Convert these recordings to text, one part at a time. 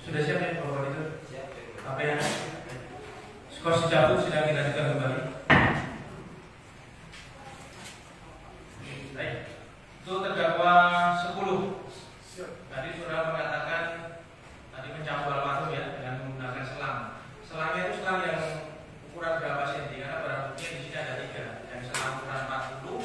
Sudah siap ya Bapak itu? Apa yang skor dicabut sidang dilanjutkan kembali. Baik. Itu terdakwa 10. Tadi sudah mengatakan tadi mencampur almarhum ya dengan menggunakan selang. Selangnya itu selang yang ukuran berapa senti? Karena barang buktinya di sini ada 3. Yang selang ukuran 40,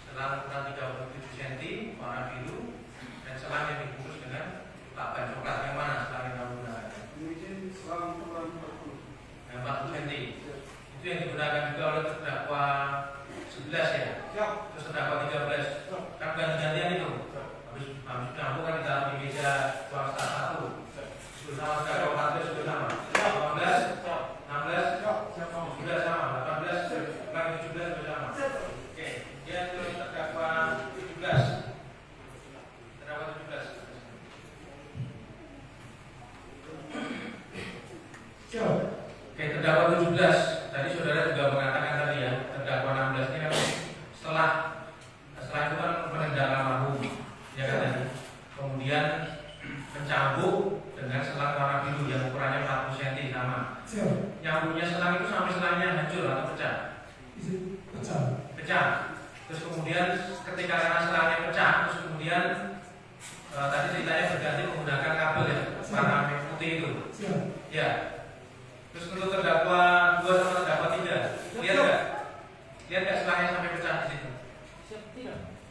selang ukuran 37 cm warna biru, dan selang yang dibungkus dengan lakban coklat. Yang mana selang yang kamu gunakan? Mungkin selang ukuran 40. Yang 40 cm. Itu yang digunakan juga oleh terdakwa 11 ya. Siap. Terus terdakwa 13. Kan ganti-gantian itu. Habis campur kan ditaruh di meja ruang staf 1. Sama terdakwa 14 juga sama. 18, 16, 17 sama. 18, 17 juga sama. Oke, dia terus terdakwa 17. Terdakwa 17. Siap. Oke, terdakwa 17. Tadi saudara juga mengatakan tadi ya, terdakwa 16 ini kan setelah itu kan menendang almarhum, ya kan tadi. Kemudian mencambuk dengan selang warna biru yang ukurannya 40 cm sama. Siap. Nyambungnya selang itu sampai selangnya hancur atau pecah? Pecah. Pecah. Terus kemudian ketika karena selangnya pecah, terus kemudian tadi ceritanya berganti menggunakan kabel ya, warna putih itu. Siap. Ya. Terus untuk terdakwa 2 sama terdakwa 3, lihat nggak? Lihat nggak selangnya sampai pecah di situ?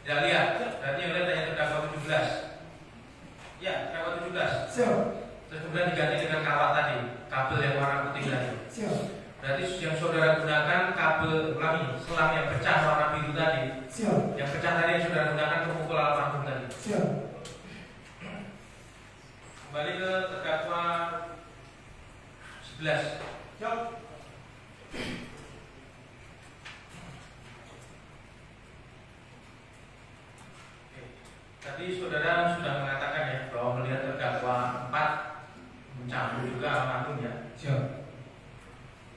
Tidak lihat. Berarti yang lihat hanya terdakwa 17. Ya, terdakwa 17. Siap. Terus kemudian diganti dengan kawat tadi, kabel yang warna putih tadi. Siap. Berarti yang saudara gunakan kabel selang yang pecah warna biru tadi. Siap. Yang pecah tadi yang saudara gunakan pemukul almarhum tadi. Siap. Kembali ke terdakwa 11. Siap. Tadi saudara sudah mengatakan ya bahwa melihat terdakwa 4 mencampur juga almarhum ya. Siap.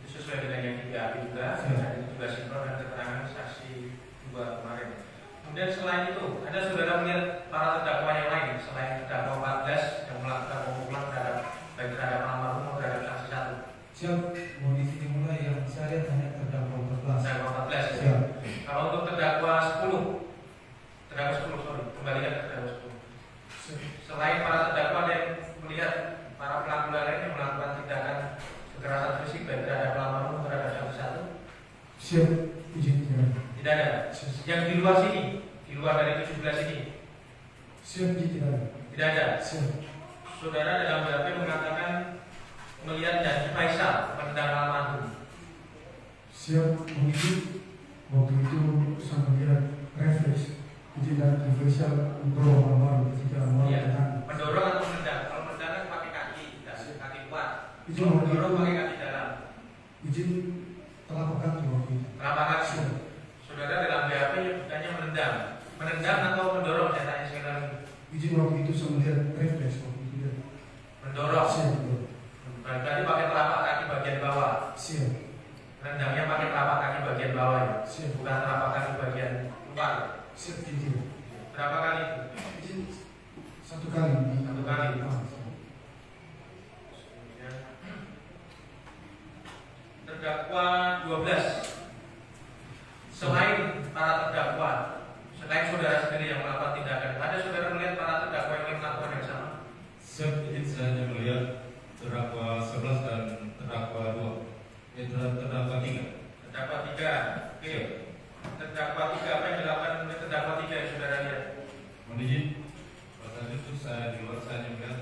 Itu sesuai dengan yang di-BAP juga. Dan itu juga sinkron dengan keterangan saksi 2 kemarin. Kemudian selain itu, ada saudara melihat para terdakwa yang lain selain terdakwa 14 yang melakukan pemukulan baik terhadap almarhum maupun terhadap saksi 1. Siap. Mau di sini mulai yang saya lihat hanya terdakwa 14. Terdakwa 14 ya. Siap. Kalau untuk terdakwa 10, kembalikan ke terdakwa 10. Selain para terdakwa ada yang melihat para pelaku lain yang melakukan tindakan kekerasan fisik baik terhadap almarhum maupun terhadap saksi 1. Siap. Izin tidak. Tidak ada. Yang di luar sini, di luar dari 17 ini. Siap. Izin tidak. Tidak ada. Siap. Saudara dalam BAP mengatakan melihat janji Faisal menendang almarhum. Siap. Begitu. Waktu itu saya melihat refleks. Izin dan Faisal mendorong almarhum ketika almarhum datang. Mendorong atau menendang? Kalau menendang kan pakai kaki, kaki kuat. Izin Kalau mendorong pakai kaki dalam. Izin telapak kaki waktu itu. Telapak kaki. Saudara dalam BAP bukannya menendang. Menendang atau mendorong? Saya tanya sekali lagi. Izin waktu itu saya melihat refleks waktu itu. Mendorong. Siap. Berarti pakai telapak kaki bagian bawah. Siap. Menendangnya pakai telapak kaki bagian bawah ya. Siap. Bukan telapak kaki bagian luar. Siap. Izin. Berapa kali itu? Izin 1 kali. 1 kali. Terdakwa 12. Selain para terdakwa, selain saudara sendiri yang melakukan tindakan, ada saudara melihat para terdakwa yang melakukan yang sama? Siap, izin saya hanya melihat terdakwa 11 dan terdakwa 2. Terdakwa 3. Terdakwa 3. Oke. Terdakwa 3 apa yang dilakukan oleh terdakwa 3 yang saudara lihat? Mohon izin, pada saat itu saya di luar, saya hanya melihat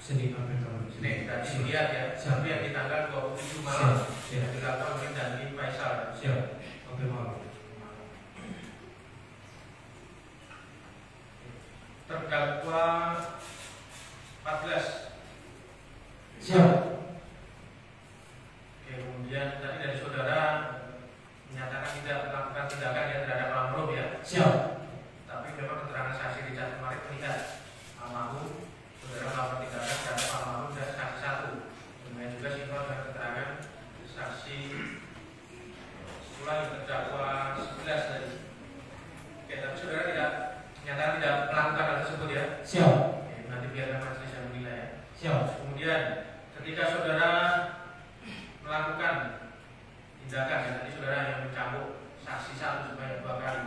Senin April tahun ini. Senin, dan dilihat ya, sampai yang di tanggal 27 malam yang dilakukan oleh Dandi Faisal. Siap. Oke, malam. Terdakwa 14. Siap. Oke, kemudian tadi dari saudara menyatakan tidak melakukan tindakan yang terhadap almarhum ya. Siap. Tapi memang keterangan saksi Richard kemarin melihat almarhum saudara melakukan tindakan terhadap almarhum dan saksi satu. Kemudian juga sinkron dengan keterangan saksi ulangi terdakwa 11 tadi. Oke, tapi saudara tidak menyatakan tidak melakukan hal tersebut ya. Siap. Oke, nanti biarkan majelis yang menilai ya. Siap. Kemudian ketika saudara melakukan tindakan ya, tadi saudara yang mencambuk saksi satu sebanyak 2 kali.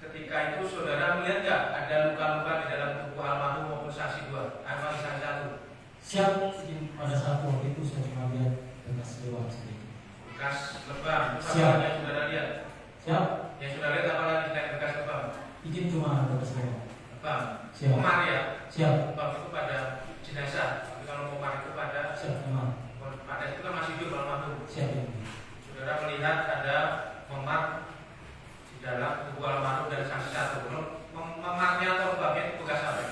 Ketika itu saudara melihat nggak ada luka-luka di dalam tubuh almarhum maupun saksi 2, almarhum saksi 1? Siap. Jadi pada saat waktu itu saya cuma lihat bekas lewat sedikit. Bekas lebam, itu Siap. apa yang saudara lihat? Siap. Yang saudara lihat apa lagi selain bekas lebam? Izin cuma bekas lewat. Lebam. Siap. Memar ya? Siap. Lebam itu pada jenazah, tapi kalau memar itu pada itu kan masih hidup almarhum. Siap. Saudara melihat ada memar di dalam tubuh almarhum dan saksi satu. Memarnya atau lebamnya itu bekas apa?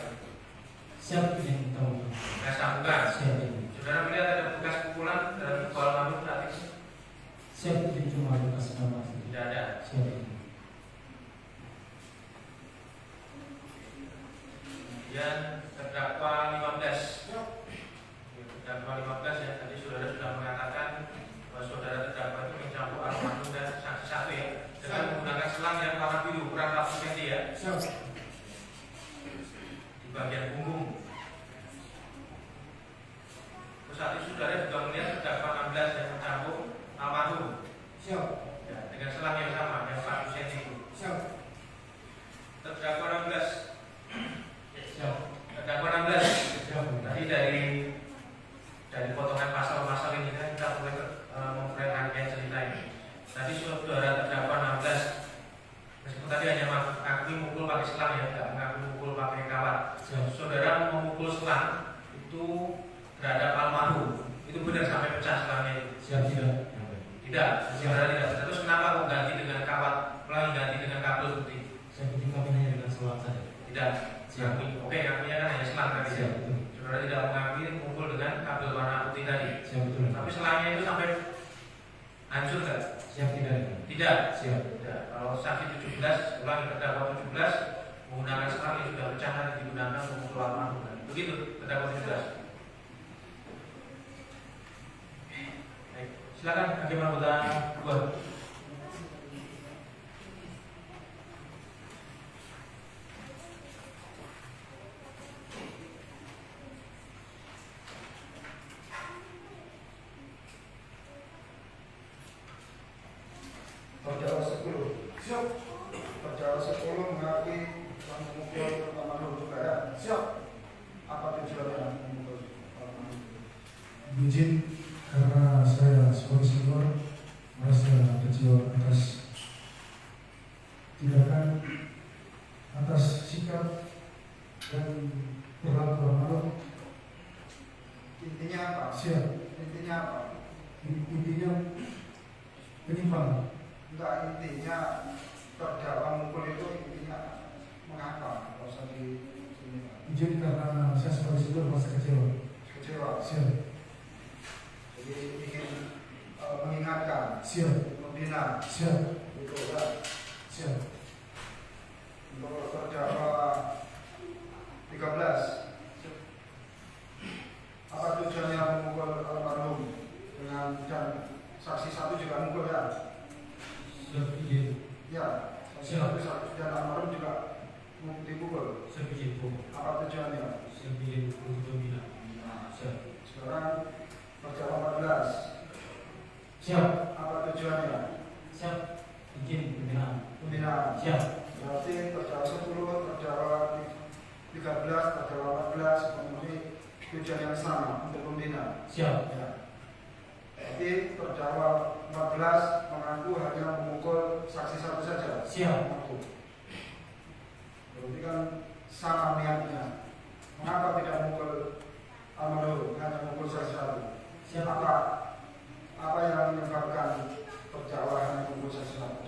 Siap. Izin tahu. Bekas tambukan. Siap. Saudara melihat ada bekas pukulan dalam tubuh almarhum saat itu? Siap. Izin cuma bekas lewat. Tidak ada. Siap. Kemudian terdakwa 15. Terdakwa 15 ya, tadi saudara sudah mengatakan bahwa saudara terdakwa itu mencampur almarhum dan saksi satu ya, dengan menggunakan selang yang warna biru ukuran 40 cm ya, Siap. di bagian punggung. Terus saat itu saudara juga melihat terdakwa 16 yang mencampur almarhum Siap. ya, dengan selang yang sama yang 40 cm itu. Siap. Terdakwa 16. Siap. Terdakwa 16. Siap. Tadi dari potongan pasal-pasal ini kan kita mulai memulai rangkaian cerita ini. Tadi saudara terdakwa 16, meskipun tadi hanya mengakui mukul pakai selang ya, tidak mengakui mukul pakai kawat. Saudara memukul selang itu terhadap almarhum, itu benar sampai pecah selangnya itu? Siap. Tidak. Tidak. Saudara tidak. Terus kenapa kok ganti dengan kawat, ulangi ganti dengan kabel putih? Saya pikir kami hanya dengan selang saja. Tidak. Siap. Oke, ngakunya kan hanya selang tadi ya. Siap. Betul. Saudara tidak mengakui mukul dengan kabel warna putih tadi. Siap. Betul. Tapi selangnya itu sampai hancur nggak? Siap. Tidak. Tidak. Siap. Tidak. Kalau saksi 17, ulangi terdakwa 17 menggunakan selang yang sudah pecah dan digunakan untuk memukul almarhum. Begitu terdakwa 17. Baik. Silakan hakim anggota 2. Terdakwa 10. Siap. Terdakwa 10 mengakui telah memukul almarhum juga ya. Siap. Apa tujuannya memukul almarhum? Izin karena saya sebagai senior merasa kecewa atas tindakan, atas sikap dan perilaku almarhum. Intinya apa? Siap. Intinya apa? Intinya penyimpang. Enggak, intinya terdakwa mukul itu intinya mengapa? Kalau usah di sini Pak. Izin karena saya sebagai senior merasa kecewa. Kecewa. Siap. Jadi ingin mengingatkan, Siap. membina. Siap. Itu ya. Siap. Untuk terdakwa 13. Apa tujuannya memukul almarhum dengan dan saksi satu juga mukul ya? Siap. Izin. Ya, saksi Siap. satu dan almarhum juga dipukul. Siap. Izin. Apa tujuannya? Siap. Izin untuk pembina. Nah, Siap. sekarang terdakwa 14. Siap. Apa tujuannya? Siap. Izin pembinaan. Pembinaan. Siap. Berarti terdakwa 10, terdakwa 13, terdakwa 14 memenuhi tujuan yang sama untuk pembinaan. Siap. Ya. Jadi terdakwa 14 mengaku hanya memukul saksi satu saja. Siap. Mengaku. Berarti kan sama niatnya. Mengapa tidak memukul almarhum hanya memukul satu. Siap. Apa yang menyebabkan terdakwa hanya memukul satu?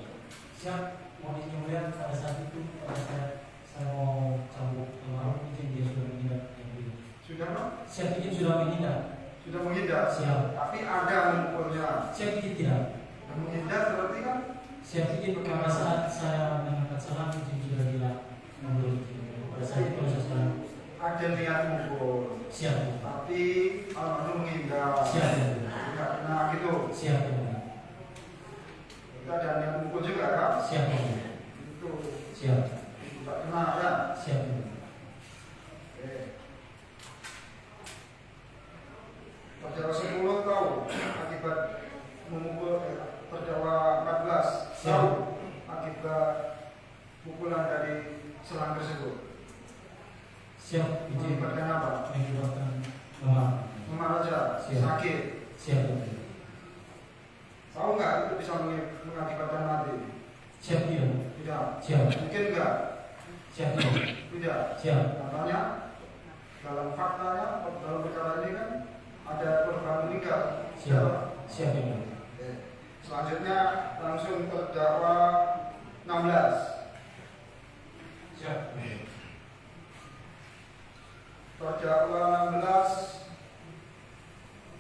Siap. Mohon izin yang mulia, pada saat itu saya mau cambuk almarhum, izin dia sudah menghindar yang mulia. Sudah no? Siap, izin sudah menghindar. Sudah menghindar. Siap. Tapi ada memukulnya. Siap, izin tidak. Dan menghindar berarti kan? Siap, izin pada saat saya mengangkat salam, izin sudah hilang mundur. Pada saat itu proses salam. Ada niat mukul. Siap. Tapi almarhum menghindar. Siap. Tidak kena gitu. Siap. Kita ada niat mukul juga kan? Siap. Itu. Siap. Tidak kena ya. Siap. Oke. Terdakwa 10 tahu akibat memukul terdakwa 14 tahu akibat pukulan dari selang tersebut. Siap, izin. Menyebabkan apa? Menyebabkan lemah. Memar aja, Siap. sakit. Siap. Tahu nggak itu bisa mengakibatkan mati? Siap, tidak. Tidak. Siap. Mungkin nggak? Siap, tidak. Tidak. Siap. Katanya dalam faktanya dalam perkara ini kan ada korban meninggal. Siap. Siap, tidak. Oke. Selanjutnya langsung terdakwa 16. Siap. Terdakwa 16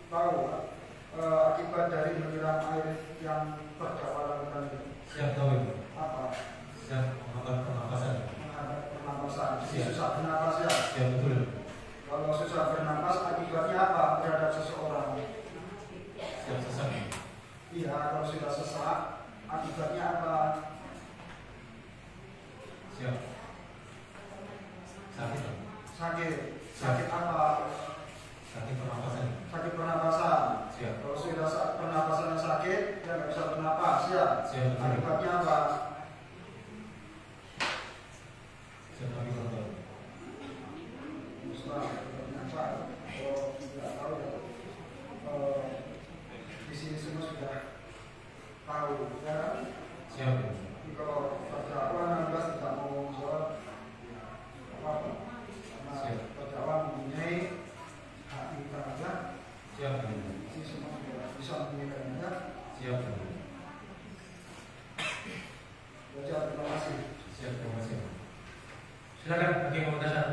tahu akibat dari menyiram air yang terdakwa lakukan itu. Siap tahu itu. Apa? Siap melakukan pernapasan. Menghadap pernapasan. Siap. Susah bernapas ya. Siap betul. Kalau susah bernapas akibatnya apa terhadap seseorang? Siap sesak. Iya, kalau sudah sesak akibatnya apa? Siap. Sakit. Sakit. Sakit apa? Sakit pernapasan. Sakit pernapasan. Siap. Kalau sudah pernapasannya sakit, dia nggak bisa bernapas ya. Siap betul. Akibatnya apa? Siap lagi betul. Ustaz, akibatnya apa? Kalau tidak tahu ya. Di sini semua sudah tahu ya. Siap. Tapi kalau terdakwa 16 tidak mau jawab, ya apa-apa. Karena Siap. terdakwa mempunyai hak ibadah. Siap. Ini semua sudah bisa mengingatnya. Siap. Baca, terima kasih. Siap. Terima kasih. Silakan bagi pementasan.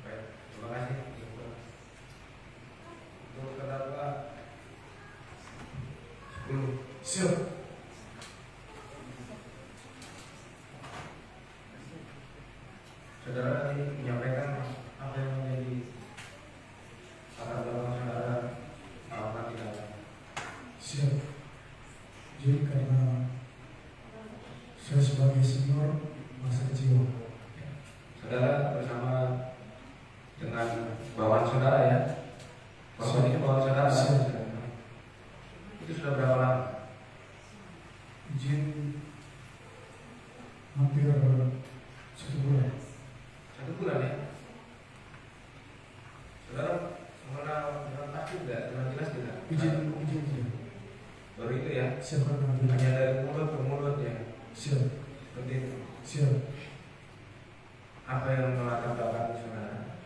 Baik, terima kasih. Untuk terdakwa 10. Siap. Saudara tadi menyampaikan apa yang menjadi latar belakang saudara melakukan tindakan. Siap. Jadi karena saya sebagai senior masa kecil. Saudara bersama dengan bawaan saudara ya. Korban itu bawaan saudara. Siap. Itu sudah berapa lama? Izin hampir 1 bulan. 1 bulan ya. Saudara mengenal dengan pasti tidak, dengan jelas tidak? Izin tidak. Baru itu ya. Siap karena bila. Hanya dari mulut ke mulut ya. Siap. Seperti itu. Siap. Apa yang melatar belakang saudara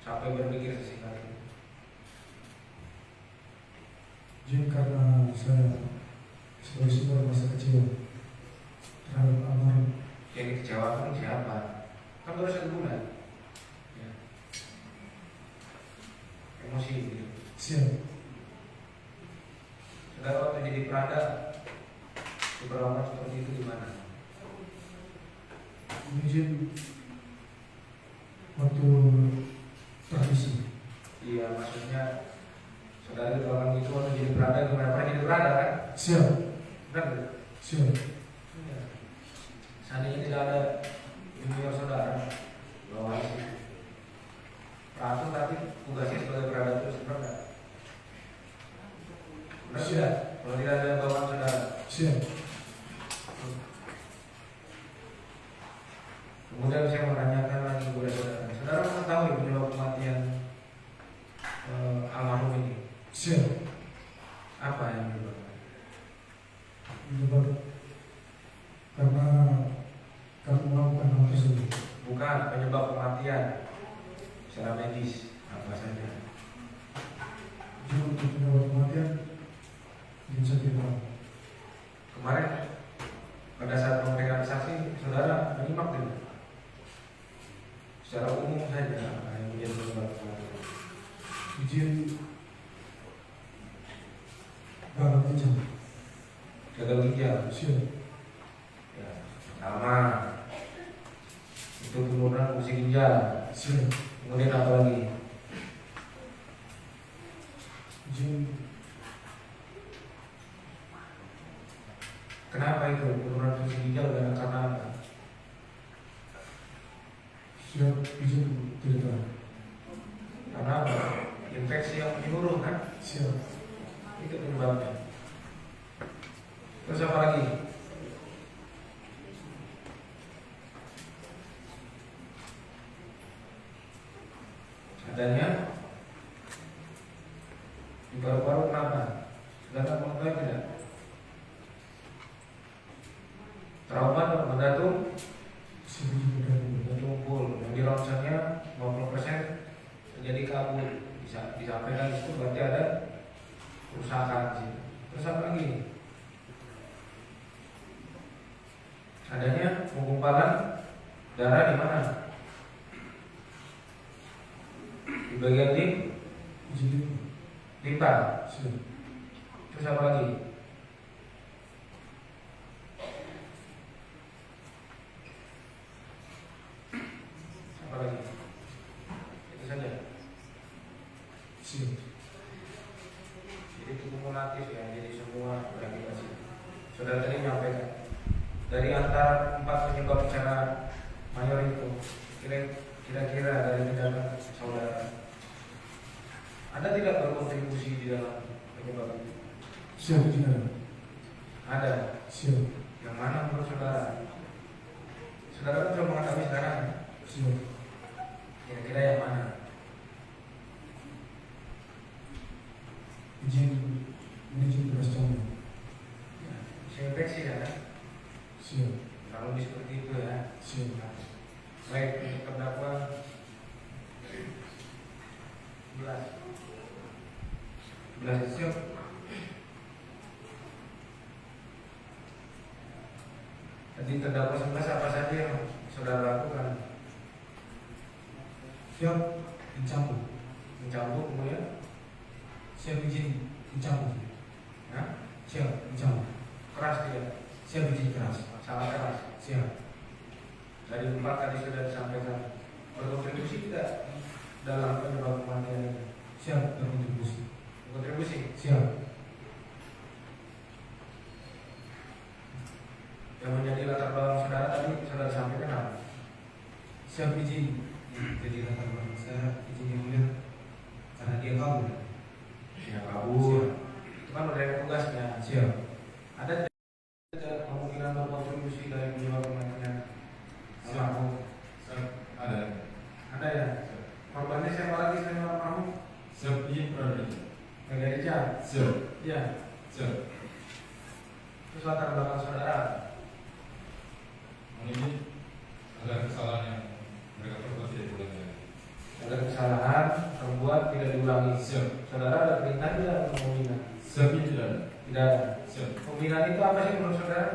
sampai berpikir sesingkat itu? Izin karena saya sebagai senior masa kecil terhadap almarhum. Yang dikecewakan siapa? Kan baru 1 bulan. Ya. Emosi gitu. Siap. Saudara waktu jadi perada diperlakukan seperti itu gimana? Izin waktu tradisi. Iya, maksudnya saudara diperlakukan itu waktu jadi perada gimana? Pernah jadi perada kan? Siap. Benar. Siap. Iya. Seandainya tidak ada junior saudara bawa ratu tapi tugasnya sebagai perada terus benar. Benar tidak? Kalau tidak ada bawaan saudara. Siap. Kemudian saya menanyakan lagi kepada saudara. Saudara mengetahui penyebab kematian almarhum ini? Siap. Apa yang menyebabkan? secara medis apa saja. Izin untuk penyebab kematian, izin saja Pak. Kemarin pada saat pemeriksaan saksi, saudara menyimak tidak? Secara umum saja apa yang menjadi penyebab kematian. Izin gagal ginjal. Gagal ginjal. Siap. Ya, pertama itu penurunan fungsi ginjal. Siap. Kemudian apa lagi? Izin Kenapa itu penurunan fungsi ginjal dan karena apa? siap, izin tidak tahu. Karena apa? Infeksi yang menyeluruh kan? Siap. Itu penyebabnya. Terus apa lagi? Adanya di paru-paru kenapa? Saudara mengetahui tidak? Trauma mendatum Siap, izin tidak tumpul yang di ronsennya 50% terjadi kabut. Bisa disampaikan itu berarti ada kerusakan sih. Terus apa lagi? Adanya penggumpalan darah di mana? Di bagian izin. limpa. Siap. Terus apa lagi? Apa lagi? Itu saja. Siap. Jadi kumulatif ya, jadi semua berakibat. Saudara tadi menyampaikan dari antara 4 penyebab secara mayor itu, kira-kira dari tindakan saudara ada tidak berkontribusi di dalam penyebab itu? Siap, izin ada. Ada. Siap. Yang mana menurut saudara? Saudara kan sudah mengetahui sekarang. Siap. Kira-kira yang mana? Izin menizin beras campur. Saya infeksi ya. Siap. Kalau seperti itu ya. Siap. Baik, untuk terdakwa 11 siap. Tadi terdakwa 11 apa saja yang saudara lakukan? Siap, dicampur. Mencampur kemudian? Siap, izin dicampur. Ya? Siap, dicampur. Keras tidak? Siap, izin keras. Sangat keras. Siap. Dari 4 tadi sudah disampaikan. Berkontribusi tidak dalam penyebab kematian ini? Siap, berkontribusi. Berkontribusi. Siap. Yang menjadi latar belakang saudara tadi sudah disampaikan apa? Siap, izin. Jadi latar belakang saya izin yang mulia karena dia kabur. Ya kabur. Itu kan udah yang tugasnya. Siap. Ada tidak kemungkinan berkontribusi dari penyebab kematian? Siap. Almarhum? Ada. Ada ya. Korbannya siapa lagi selain almarhum? Siap, izin berada. Mega Rijal. Siap. Iya. Siap. Terus latar belakang saudara. Ini ada kesalahan yang mereka perbuat tidak diulangi lagi. Ada kesalahan terbuat tidak diulangi. Siap. Saudara ada perintah tidak untuk membina? Siap, izin tidak ada. Tidak ada. Siap. Pembinaan itu apa sih menurut saudara?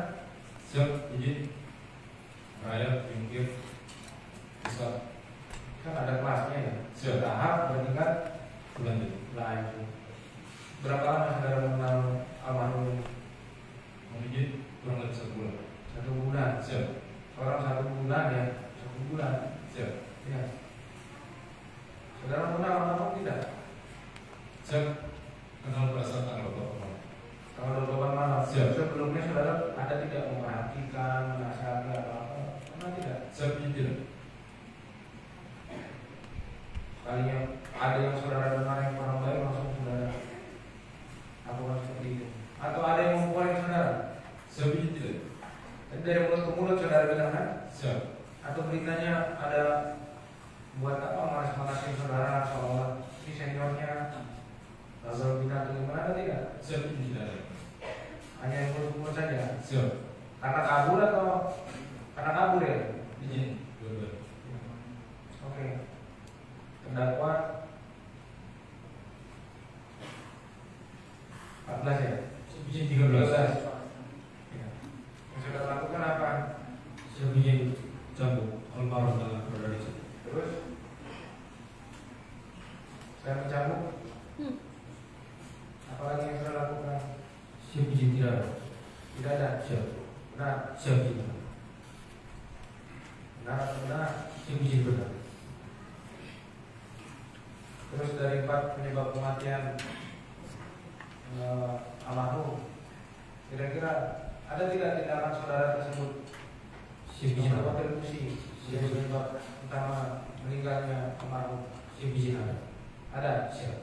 Siap, izin rakyat jungkir pusat Kan ada kelasnya ya. Siap. Tahap bertingkat berlanjut. lanjut. Berapa lama saudara mengenal almarhum ini? Mohon izin kurang lebih 1 bulan. 1 bulan. Siap. Orang 1 bulan ya. 1 bulan. Siap. Ya. Saudara mengenal almarhum tidak? Siap. Kenal pada saat tanggal 4 malam. Tanggal 28 malam. Siap. Sebelumnya saudara ada tidak memperhatikan, menasihati apa-apa? Pernah tidak? Siap, izin tidak. Kalinya ada yang saudara dengar yang kurang baik langsung saudara lakukan seperti itu. Atau ada yang memukul saudara? Siap, izin tidak. Tadi dari mulut ke mulut saudara bilang kan? Siap. Atau beritanya ada buat apa manas-manasin saudara seolah ini seniornya gagal bina atau gimana, ada tidak? Siap, izin tidak ada. Hanya yang mulut ke mulut saja. Siap. Karena kabur atau karena kabur ya? Izin. Dua-dua. Oke. terdakwa 14 ya? Siap izin 13. Ya. Yang sudah lakukan apa? Siap izin cabut almarhum dalam Polda Desa. Terus saya mencabut. Apalagi yang sudah lakukan? Siap izin tidak ada. Tidak ada. Siap. Benar. Siap izin. Benar atau benar? Siap izin benar. Terus dari 4 penyebab kematian almarhum, kira-kira ada tidak tindakan saudara tersebut Siap izin ada. berkontribusi sebagai penyebab utama meninggalnya almarhum? Siap izin ada. Ada. Siap.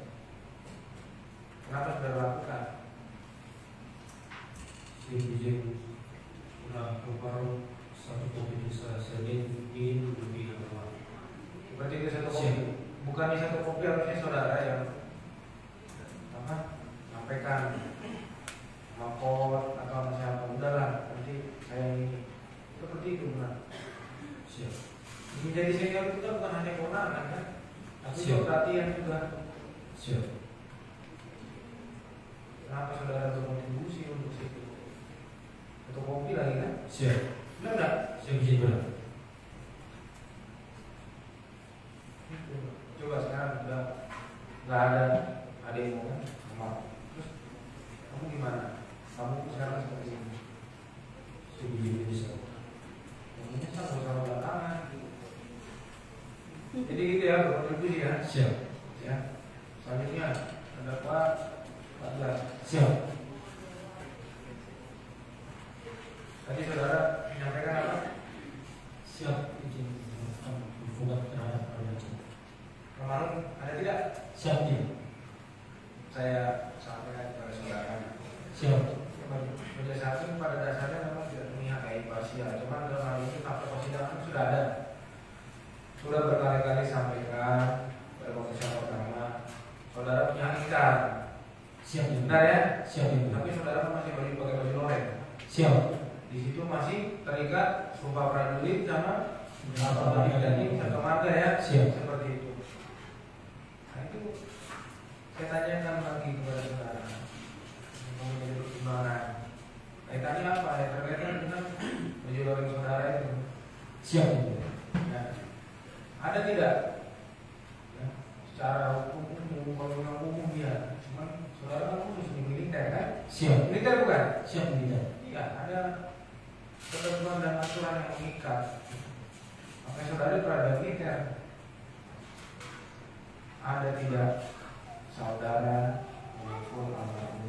Kenapa saudara lakukan? Siap izin pulang almarhum satu kopi desa Senin ingin lebih almarhum. Berarti itu satu Siap. kopi. Bukan di satu kopi, harusnya saudara yang menyampaikan makot atau sama siapa. Udahlah, nanti saya ini seperti itu benar. Siap. Menjadi senior itu kan bukan hanya kewenangan kan, tapi Siap. juga perhatian juga. Siap. Kenapa saudara berkontribusi untuk situ? Untuk kopi lagi kan? Siap. Benar nggak? Siap izin benar. Coba sekarang udah nggak ada adikmu kan? Maaf. Terus kamu gimana? Kamu sekarang seperti ini. Siap izin bisa. Yang menyesal bersama belakangan. Jadi gitu ya, berkontribusi ya. Siap. Ya. Selanjutnya terdakwa 14. Siap. Tadi saudara menyampaikan apa? Siap izin membuat terhadap Polda. Kemarin ada tidak? Siap izin. Saya sampaikan kepada saudara. Siap. Majelis hakim pada dasarnya memang tidak memihak kayak imparsial, cuma dalam hal ini fakta persidangan sudah ada, sudah berkali-kali sampaikan pada pemeriksaan pertama, saudara punya ingkar, Siap izin. benar ya? Siap izin. Tapi saudara masih pakai baju loreng, Siap. di situ masih terikat sumpah prajurit sama Apa jadi satu marga ya, Siap. seperti itu. Nah itu saya tanyakan lagi kepada saudara, menjadi pertimbangan. Kaitannya apa? Ya terkaitan dengan baju loreng saudara itu. Siap izin. Ya. Ada tidak? Ya. Secara hukum kalau umum ya, cuman saudara kan khusus di militer kan? Siap. Militer bukan? Siap izin. Iya, ada ketentuan dan aturan yang mengikat. Makanya saudara berada militer. Ada tidak saudara maupun almarhum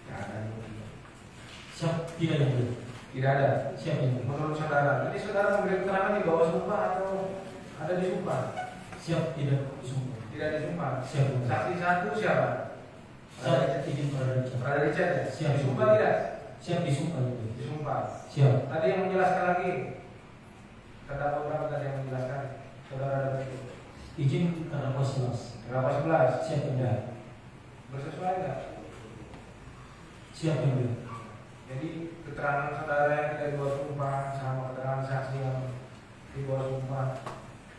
yang ada di Siap tidak yang boleh. tidak ada. Siap izin. Menurut saudara, jadi saudara memberi keterangan di bawah sumpah atau ada di sumpah? Siap tidak disumpah. Tidak di sumpah. Siap. Saksi satu siapa? Siap izin Polda Desa. Berada di chat ya? Siap. Di sumpah tidak? Siap disumpah izin. Di sumpah. Siap. Tadi yang menjelaskan lagi, terdakwa berapa tadi yang menjelaskan? Saudara ada itu. Izin terdakwa 11. Berapa 11? Siap izin. Bersesuai nggak? Siap izin. Jadi keterangan saudara yang tidak di bawah sumpah sama keterangan saksi yang di bawah sumpah,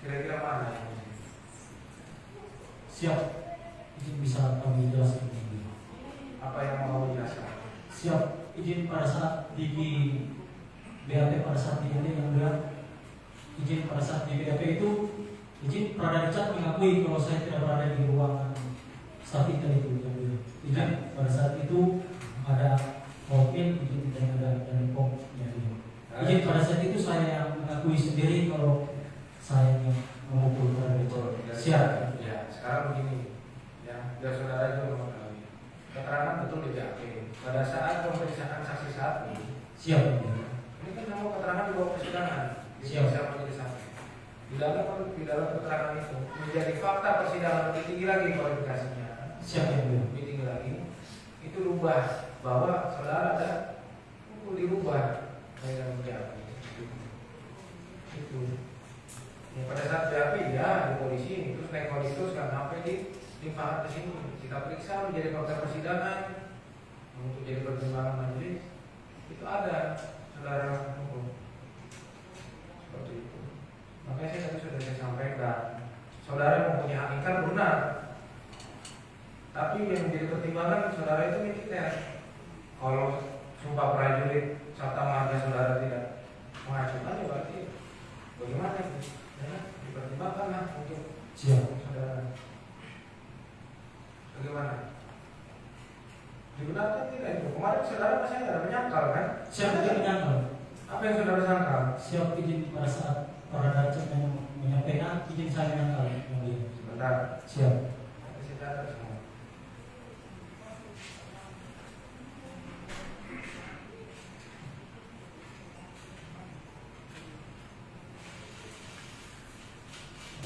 kira-kira mana yang benar? Siap. Izin bisa kami jelaskan ini. Apa yang mau dijelaskan? Siap. Izin pada saat di BAP pada saat di ini yang mulia. Izin pada saat di BAP itu izin Prada Richard mengakui kalau saya tidak berada di ruangan statik tadi itu yang mulia. Izin pada saat itu ada mobil izin dan pom yang mulia. Izin pada saat itu saya mengakui sendiri kalau saya yang memukul Prada Richard. Siap. Ya, sekarang begini, ya, biar saudara juga mengetahui. Keterangan betul di BAP. Pada saat pemeriksaan saksi satu, Siap. ini kan semua keterangan di bawah persidangan. Siap. Siapa jadi saksi? Di dalam keterangan itu menjadi fakta persidangan lebih tinggi lagi kualifikasinya. Siap yang mulia. Lebih tinggi lagi. Itu rubah bahwa saudara ada dirubah dengan BAP. Itu. Ya, pada saat BAP ya di polisi terus naik polisi kan sampai di limpahan ke sini kita periksa menjadi fakta persidangan untuk jadi pertimbangan majelis itu ada saudara hukum seperti itu. Makanya saya tadi sudah saya sampaikan saudara mempunyai hak ingkar benar. Tapi yang menjadi pertimbangan saudara itu militer. Kalau sumpah prajurit serta marga saudara tidak mengajukan, ya berarti bagaimana itu? Ya, dipertimbangkan lah untuk Siap. saudara. Bagaimana? Dibenarkan tidak itu? Kemarin saudara masih ada menyangkal kan? Siap izin menyangkal. Apa yang saudara sangkal? Siap izin pada saat para darjat menyampaikan izin saya menyangkal yang mulia. Sebentar. Siap. Nanti saya catat semua.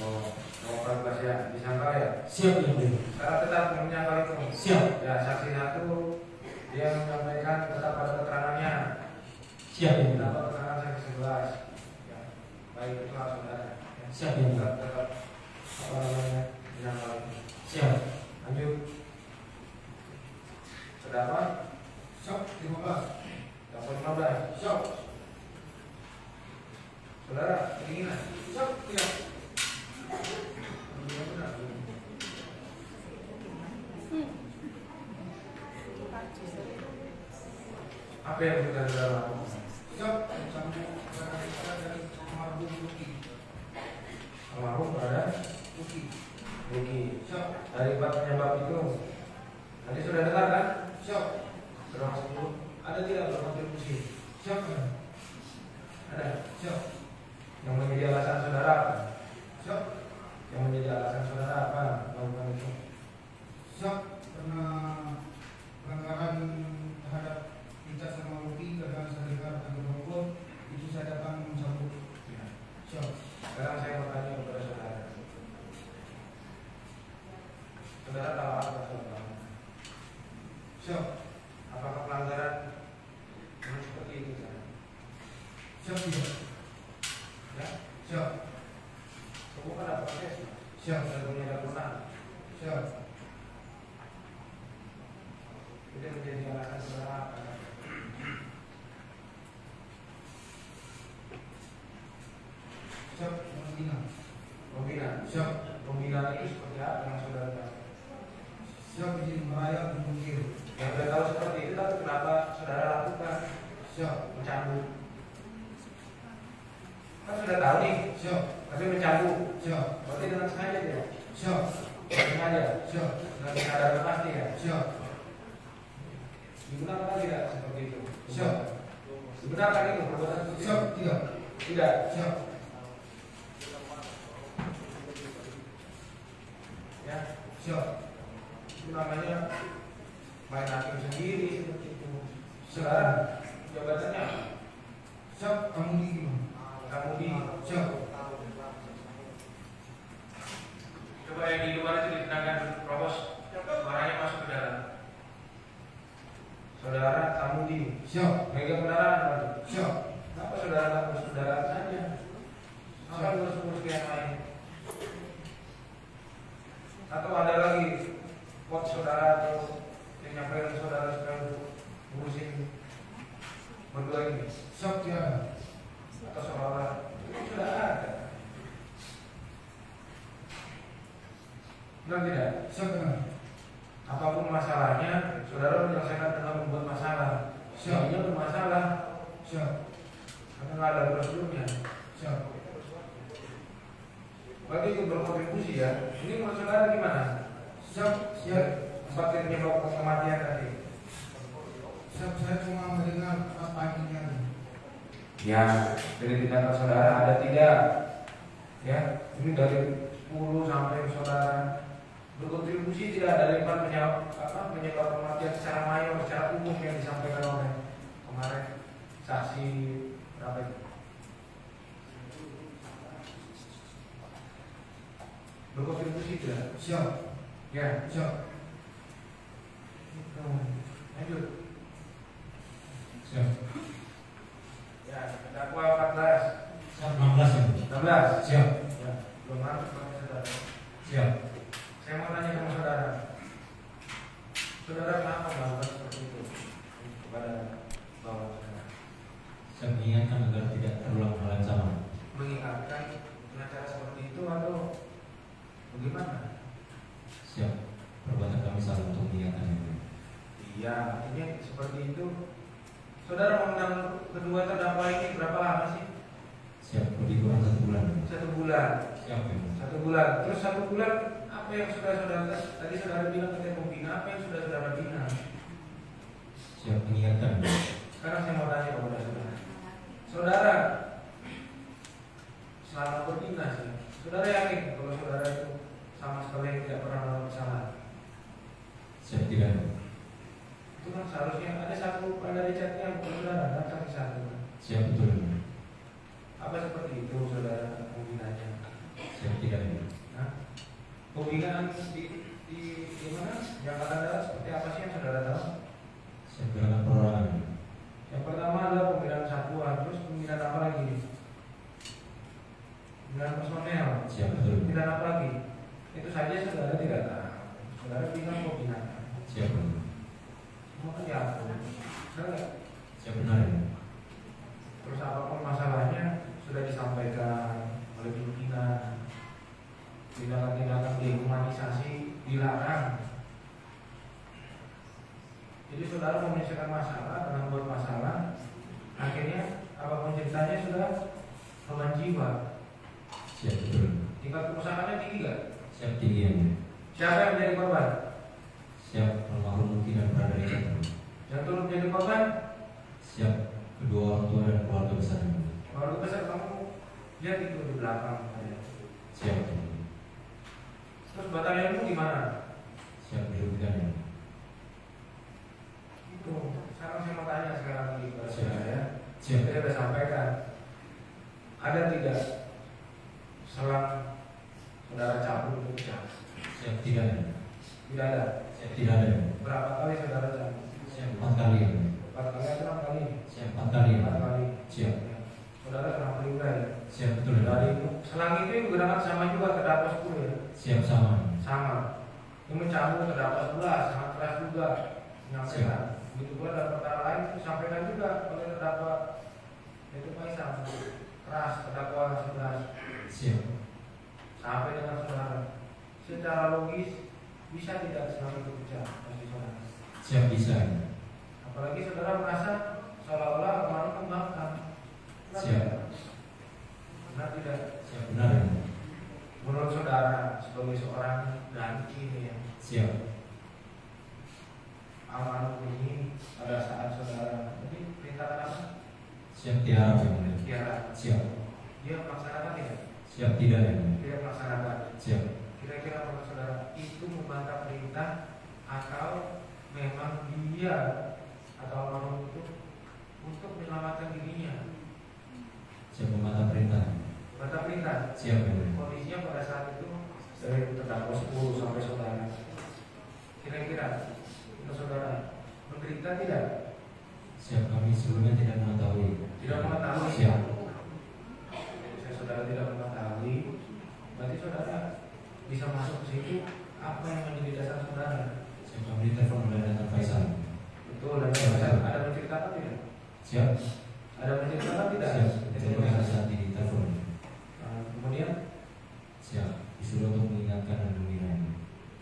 Oh, 14 ya, disangkal ya? Siap yang mulia. Secara tetap menyangkal itu. Siap. Ya, saksi satu dia menyampaikan tetap pada keterangannya. Siap yang mulia. Dapat keterangan saksi 11. Ya, baik itu saudara. Ya. Siap yang mulia. Tetap apa namanya menyangkal itu. Siap. Lanjut. Terdakwa Siap, 15. dapat 15. Siap. Saudara, keinginan. Siap, tidak. Apa yang sudah saudara lakukan? Siap, sambung kita dari almarhum Luki. Almarhum pada Luki. Ruki. Siap, Dari empat penyebab itu, tadi sudah dengar kan? siap, Sudah masuk dulu. Ada tidak berkontribusi? siap, Ada. siap, Yang menjadi alasan saudara apa? siap, Yang menjadi alasan saudara apa melakukan itu? siap, karena pelanggaran terhadap kita sama Luki karena saya dengar ada rokok itu saya datang mencabut. Ya. Siap, Sekarang saya bertanya kepada saudara. Saudara tahu apa saudara? siap, Apakah pelanggaran ini seperti itu? Kan? siap, tidak, Ya, siap, bukan ada proses. siap, Saya punya kewenangan. siap, Itu menjadi alasan saudara apa? siap, membina, Pembina. siap, Pembinaan itu seperti apa yang saudara tahu? siap izin merayap mengukir, Yang sudah tahu seperti itu, tapi kenapa saudara lakukan siap, mencambuk? Kan sudah tahu nih, siap, tapi mencambuk. siap, Berarti dengan sengaja tidak? siap, Sengaja. siap, Dengan kesadaran pasti ya. siap, Dibenarkan tidak seperti itu? siap, Dibenarkan itu perbuatan seperti itu? siap, tidak, Tidak. siap, Ya, siap, itu namanya main hakim sendiri seperti itu. Sekarang jabatannya siap, kamu di gimana? kamu di Siap, coba yang di luar itu ditenangkan Provos, suaranya masuk ke dalam. Saudara kamu di siap, mega kendaraan berarti. siap, Kenapa saudara nggak urus kendaraan saja? Apa urus-urus yang lain? Atau ada lagi pot saudara atau yang nyamperin saudara supaya untuk ngurusin berdua ini? siap, tiada, Atau seolah itu sudah ada? Benar tidak? siap, benar, Apapun masalahnya, saudara menyelesaikan dengan membuat masalah. Siap. Ini bermasalah siap, karena nggak ada prosedurnya. siap, Berarti itu berkontribusi ya. Ini menurut saudara gimana? siap, Ya, empat yang penyebab kematian tadi. siap, saya cuma mendengar apa ini ada. Ya, dari tindakan saudara ada tidak? Ya, ini dari 10 sampai saudara berkontribusi tidak dari empat penyebab kematian secara mayor, secara umum yang disampaikan oleh kemarin saksi berapa itu? Berkontribusi tidak? Siap, Ya. siap, Lanjut. Siap. Ya, dakwa 14, Siap 16 ya. 16. Siap. Ya, belum masuk sama saudara. Siap. Saya mau tanya sama saudara. Saudara kenapa melakukan seperti itu kepada bawah saudara? Saya mengingatkan agar tidak terulang hal yang sama. Mengingatkan dengan cara seperti itu atau Iya, artinya seperti itu. Saudara mengenal kedua terdakwa ini berapa lama sih? Siap, lebih kurang 1 bulan. 1 bulan. Siap ya. 1 bulan. Terus 1 bulan apa yang sudah saudara tadi saudara bilang ke pembina, apa yang sudah saudara bina? Siap mengingatkan. Sekarang saya mau tanya kepada saudara. Saudara selama berbina sih, saudara yakin kalau saudara itu sama sekali tidak pernah melakukan kesalahan? Siap tidak. Itu kan seharusnya ada satu pada Richardnya bukan saudara, kan saksi satu. Siap betul. Apa seperti itu saudara pembinanya? Siap tidak ya. Nah, pembinaan di mana? Yang akan darat seperti apa sih yang saudara tahu? Siap gerakan perorangan. Yang pertama adalah pembinaan satuan, terus pembinaan apa lagi? Pembinaan personel. Siap betul. Pembinaan apa lagi? Itu saja saudara tidak tahu. Saudara bilang pembinaan. Siap betul. Semua kan diatur. Benar nggak? Siap benar ya. Terus apapun masalahnya sudah disampaikan oleh pimpinan. Tindakan-tindakan dehumanisasi dilarang. Jadi saudara menyelesaikan masalah, membuat masalah, akhirnya apapun ceritanya sudah korban jiwa. Siap betul. Tingkat kerusakannya tinggi nggak? Siap tinggi ya. Siapa yang menjadi korban? Siap almarhum mungkin dan berada di sana. Yang turut menjadi korban? Siap kedua orang tua dan keluarga besar. Keluarga besar kamu lihat itu di belakang. Siap. Terus batalionmu di mana? Siap dirugikan ya. Itu. Sekarang saya mau tanya sekarang lagi kepada Siap. saudara ya. Siap. Saya sudah sampaikan. Ada tidak selang saudara cabut untuk pecah? Siap tidak ya. Tidak ada. Siap tidak ada. Berapa kali saudara cabut? Siap 4 kali ya. 4 kali atau 6 kali? Siap 4 kali ya. 4 kali. Siap. Ya. Saudara pernah terlibat ya? Siap betul ya. Dari itu, selang itu yang menggunakan sama juga terdakwa 10 ya? Siap sama. Sama. Yang mencabut terdakwa 11 sangat keras juga menyampaikan. Begitu pula dalam perkara lain disampaikan juga oleh terdakwa itu Faisal keras terdakwa 11 Siap. sampai dengan saudara. Secara logis bisa tidak selang itu pecah pasti saudara. Siap bisa. Apalagi saudara merasa seolah-olah almarhum membangkang. Siap. Benar tidak? Siap benar ya. Menurut saudara sebagai seorang ganti ini ya, Siap. almarhum ini pada saat saudara ini perintahkan apa? Siap tiara ya. Mulia. Tiara. Siap. Dia melaksanakan tidak? Siap tidak ya. Mulia. Dia melaksanakan. Siap. Kira-kira menurut saudara itu membantah perintah atau memang dia atau almarhum itu untuk menyelamatkan dirinya? Siap membantah perintah. Bantah perintah. Siap ya. Mulia. Kondisinya pada saat itu dari terdakwa 10 sampai saudara. Kira-kira untuk saudara menderita tidak? Siap kami sebelumnya tidak mengetahui. Tidak mengetahui. Siap. Saya saudara tidak mengetahui. Berarti saudara bisa masuk ke situ. Apa yang menjadi dasar saudara? Siap kami ditelepon oleh Dr. Faisal. Betul. Dan saudara ada menceritakan tidak? Siap. Ada menceritakan tidak? Siap. Ditelepon pada saat ditelepon. Kemudian Siap. Disuruh untuk mengingatkan dan membina.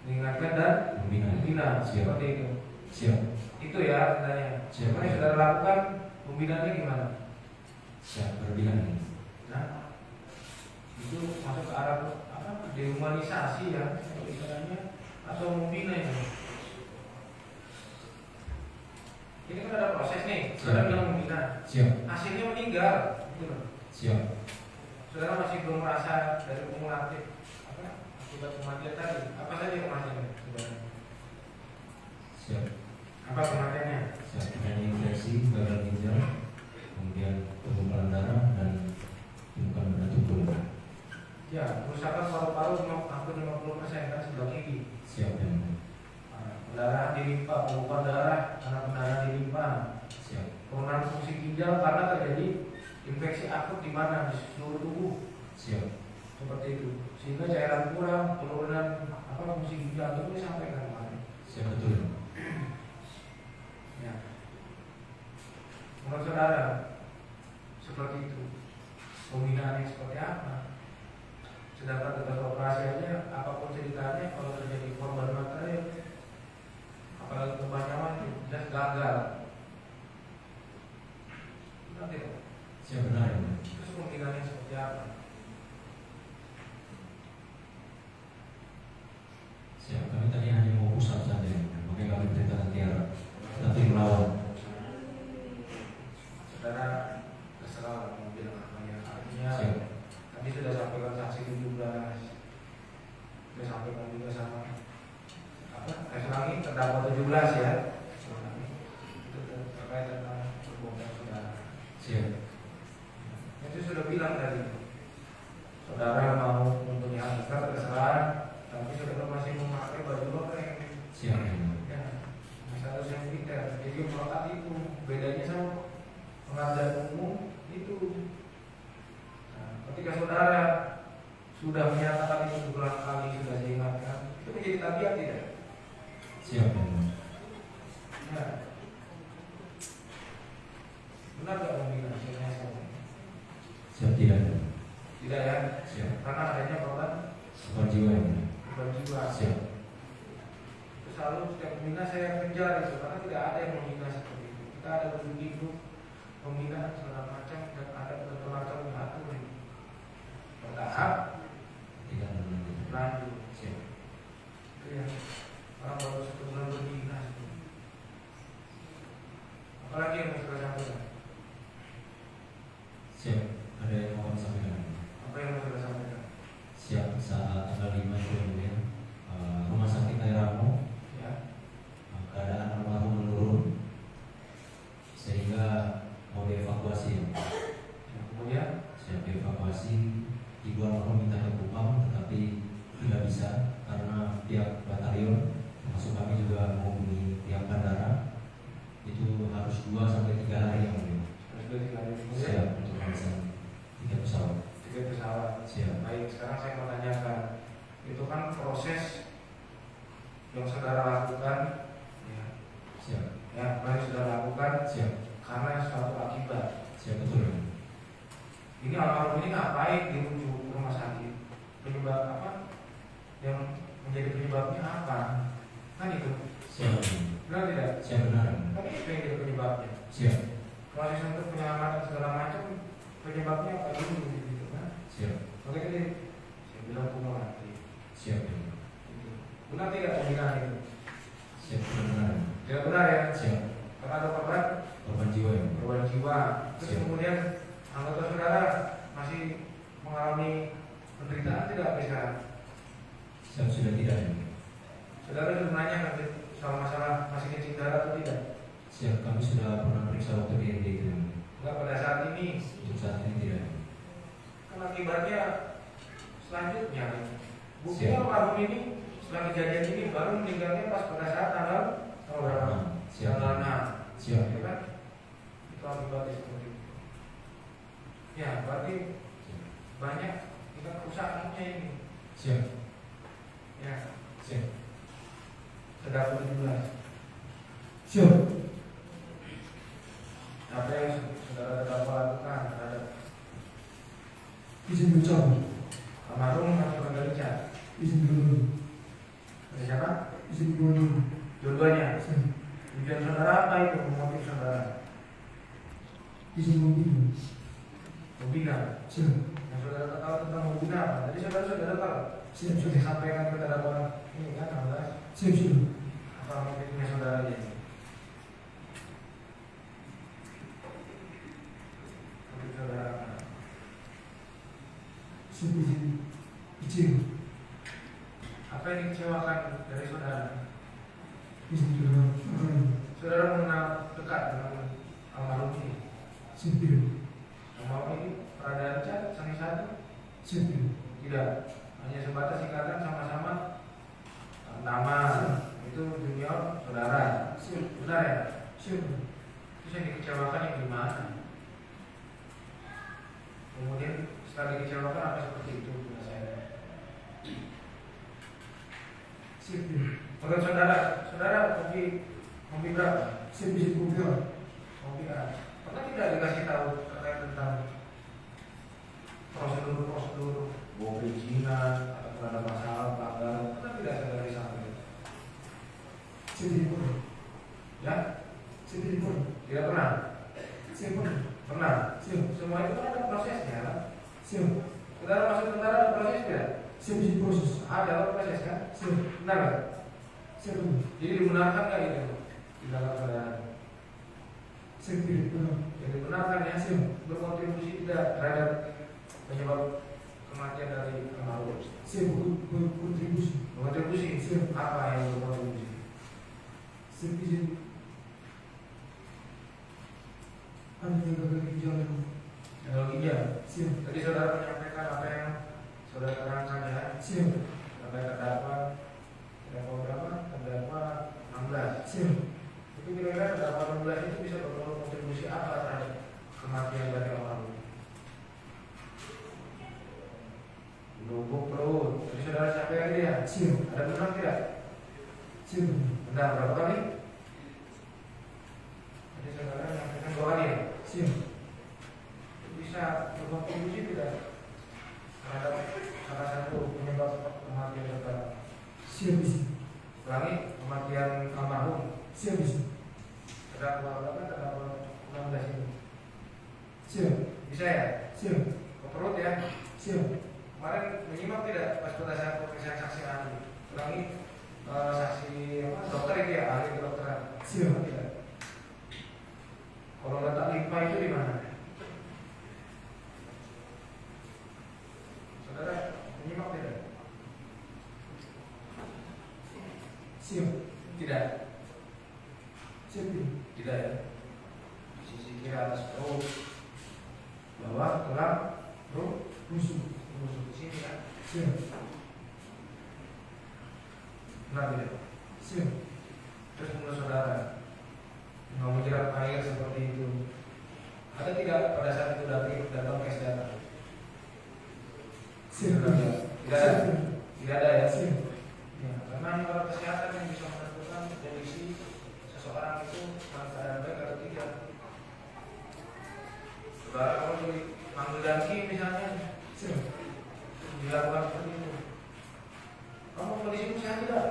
mengingatkan dan Membina. membina. Siap. Seperti itu. Siap. Itu ya tanya. Siap. Apa yang saudara lakukan? Pembinaannya gimana? Siap berlebihan. Nah, itu masuk ke arah apa? Dehumanisasi ya, istilahnya atau membina itu. Ini kan ada proses nih. Saudara bilang membina. Siap. Hasilnya meninggal. Gitu loh. Siap. Saudara masih belum merasa dari kumulatif apa? Akibat kematian tadi. Apa saja kematiannya? Saudara? Siap. Apa kematiannya? Siap. Adanya infeksi, gagal ginjal, kemudian pengumpulan darah dan bukan benda tubuh. Ya, kerusakan paru-paru hampir 50% kan sebelah kiri. Siap ya. Pendarahan di limpa, pengumpulan darah karena pendarahan di limpa. Siap. Penurunan fungsi ginjal karena terjadi infeksi akut di mana di seluruh tubuh. Siap. Seperti itu. Sehingga cairan kurang, penurunan apa fungsi ginjal itu disampaikan kemarin. Siap betul. Ya. Menurut saudara seperti itu. Pembinaannya seperti apa? Sedangkan tugas operasi aja apapun ceritanya kalau terjadi korban material apalagi kebanyakan itu terdakwa 17 ya. Itu terkait tentang perbuatan saudara. Siap. Itu sudah bilang tadi, saudara mau mempunyai alasan terserah, tapi saudara masih memakai baju loreng. Siap. Ya, misalnya saya militer, jadi melekat itu bedanya sama pengajar umum itu. Nah, ketika saudara sudah menyatakan itu berulang kali, sudah saya ingatkan, itu menjadi tabiat tidak? Siap. Ya. Benar nggak membina? Siap tidak. Tidak ya? Siap. Karena adanya korban Jiwa yang mulia. korban jiwa. Siap. Itu selalu setiap pembina saya kejar itu, karena tidak ada yang membina seperti itu. Kita ada begitu pembinaan segala macam dan ada berbagai macam mengatur ini. Bertahap, Tidak lanjut. lanjut. Siap. Itu ya. Orang baru 1 bulan berbina. Apalagi yang mau saya sampaikan? Siap. Ada yang mau kami sampaikan? Apa yang mau saya sampaikan? Siap. Saat tanggal 5 itu yang mulia, Rumah Sakit Air Ramo, Ya. keadaan almarhum menurun sehingga mau dievakuasi. Yang kemudian Siap dievakuasi. Ibu almarhum minta ke Kupang, tetapi tidak bisa karena pihak batalion, termasuk kami juga menghubungi pihak bandara, itu harus 2 sampai 3 hari yang mulia. harus beli lagi. Kemudian Siap untuk memesan tiket pesawat. tiket pesawat. Siap. Baik, sekarang saya mau tanyakan, itu kan proses yang saudara lakukan, ya, Siap. mari saudara lakukan Siap. karena suatu akibat. Siap betul. Ini almarhum ini ngapain dirujuk ke rumah sakit? Penyebab apa? Yang menjadi penyebabnya apa? Kan itu, Siap. benar tidak? Siap benar. Kan itu yang jadi penyebabnya. Siap. Proses untuk penyelamatan segala macam penyebabnya apa dulu gitu kan? Siap. Oke tadi saya bilang kumulatif. Siap. Gitu. Benar tidak pembinaan itu? Siap benar. Tidak benar ya? Siap. Karena ada korban Korban jiwa ya. korban jiwa. Terus Siap. kemudian anggota saudara masih mengalami penderitaan tidak sampai sekarang? Siap sudah tidak ya. Saudara sudah menanyakan soal masalah masih kencing darah atau tidak? Siap kami sudah pernah periksa waktu di ND itu. Enggak pada saat ini. Untuk saat ini tidak. Kan akibatnya selanjutnya. Bukti Siap. almarhum ini setelah kejadian ini baru meninggalnya pas pada saat tanggal berapa? Siap. Tanggal 6. Siap. Ya kan? Itu akibatnya seperti itu. Ya, berarti banyak kita kerusakannya ini. Siap. Ya, Siap. terdakwa 17. Siap. Apa yang saudara terdakwa lakukan terhadap Izin mencabut. almarhum atau saudara Richard? Izin dulu. Ada siapa? Izin dulu. Dua-duanya. Siap. Tujuan saudara apa itu? Motif saudara? Izin mobil. Membina. Siap. Yang saudara tahu tentang membina apa? Tadi saudara tahu. Siap. Sudah Siap. disampaikan ke terdakwa ini kan, 16. Siap. Siap. Apa motifnya saudara ini? Motif saudara apa? Siap. Izin. Apa yang dikecewakan dari saudara? Izin dulu. Saudara mengenal dekat dengan almarhum ini. Siap. Almarhum ini Prada Richard Sangi Satu? Siap. Tidak, hanya sebatas singkatan sama-sama nama. Itu junior saudara. Siap. Benar ya? Siap. Terus yang dikecewakan yang gimana? Kemudian setelah dikecewakan apa seperti itu? Menurut saya. Siap. Menurut saudara kopi berapa? Siap. Izin mobil. Kopi A. Pernah tidak dikasih tahu terkait tentang prosedur perizinan atau ada masalah pelanggaran? Pernah tidak saudara disampaikan? Siap. Ya? Siap. Tidak pernah? Siap. Pernah? Siap. Semua itu kan ada prosesnya kan? Siap. Saudara masuk tentara ada proses tidak? Siap. Izin proses. Ada proses kan? Siap. Benar kan? Siap. Jadi dibenarkan nggak itu di dalam saudara? Siap. Jadi dibenarkan ya? Siap. Berkontribusi tidak terhadap penyebab kematian dari almarhum? Siap. Berkontribusi. Berkontribusi? Siap. Apa yang berkontribusi? Siap izin. Anda yang gagal ginjal yang Gagal ginjal. siap. Tadi saudara menyampaikan apa yang saudara terangkan ya. Siap. Sampai terdakwa berapa? Terdakwa 16. Siap. Itu kira-kira terdakwa 16 itu bisa berkontribusi apa terhadap kematian dari almarhum? Lubuk perut. Tadi saudara sampaikan dia. Siap. Ada benar tidak? Siap. Benar berapa kali? Tadi saudara menyampaikan 2 kali ya. Siap. Bisa berkontribusi tidak terhadap salah satu penyebab kematian saudara? Siap izin. Ulangi, kematian almarhum. Siap izin. Terdakwa berapa? Terdakwa 16 itu. Siap. Bisa ya? Siap. Ke perut ya. Siap. Kemarin menyimak tidak pas pada saat pemeriksaan saksi ahli? Ulangi, saksi apa? Dokter itu ya, ahli kedokteran. Siap. Tidak. Kalau letak limpa itu di mana? Saudara menyimak tidak? Siap. Tidak. Siap izin. Tidak ya. Di sisi kiri atas perut, bawah tulang Musuh. rusuk di sini ya. Siap. Benar tidak? Siap. Terus menurut saudara mau menjerat air seperti itu, ada tidak pada saat itu datang tes data? Siap. Tidak ada. Tidak ada ya. Siap. Ya, karena hanya orang kesehatan yang bisa menentukan kondisi seseorang itu dalam keadaan baik atau tidak. Saudara kalau dipanggil Danki misalnya, Siap. dilakukan seperti itu. Kamu kondisimu sehat tidak?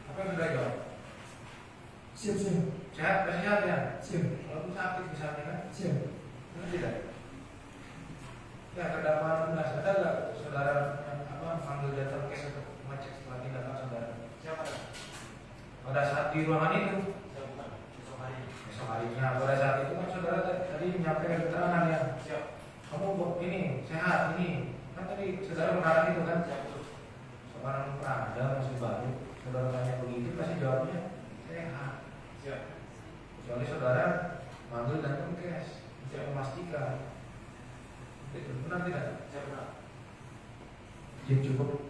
Apa yang saudara jawab? Siap. Siap. Sehat, masih sehat ya? Siap. Walaupun sakit misalnya kan? Siap. Benar tidak? Ya, terdakwa 16 ada nggak saudara panggil datang kes untuk mengecek setelah tindakan saudara? Siapa? Pada saat di ruangan itu? Besok harinya. Pada saat itu kan saudara tadi menyampaikan keterangan ya. Siap. Kamu ini sehat ini. Kan tadi saudara mengarang itu kan? Seorang Prada masih baru. Saudara tanya begitu pasti jawabnya sehat. Siap. Kecuali saudara manggil dan kes untuk memastikan. Itu benar tidak? Siap benar. Jadi cukup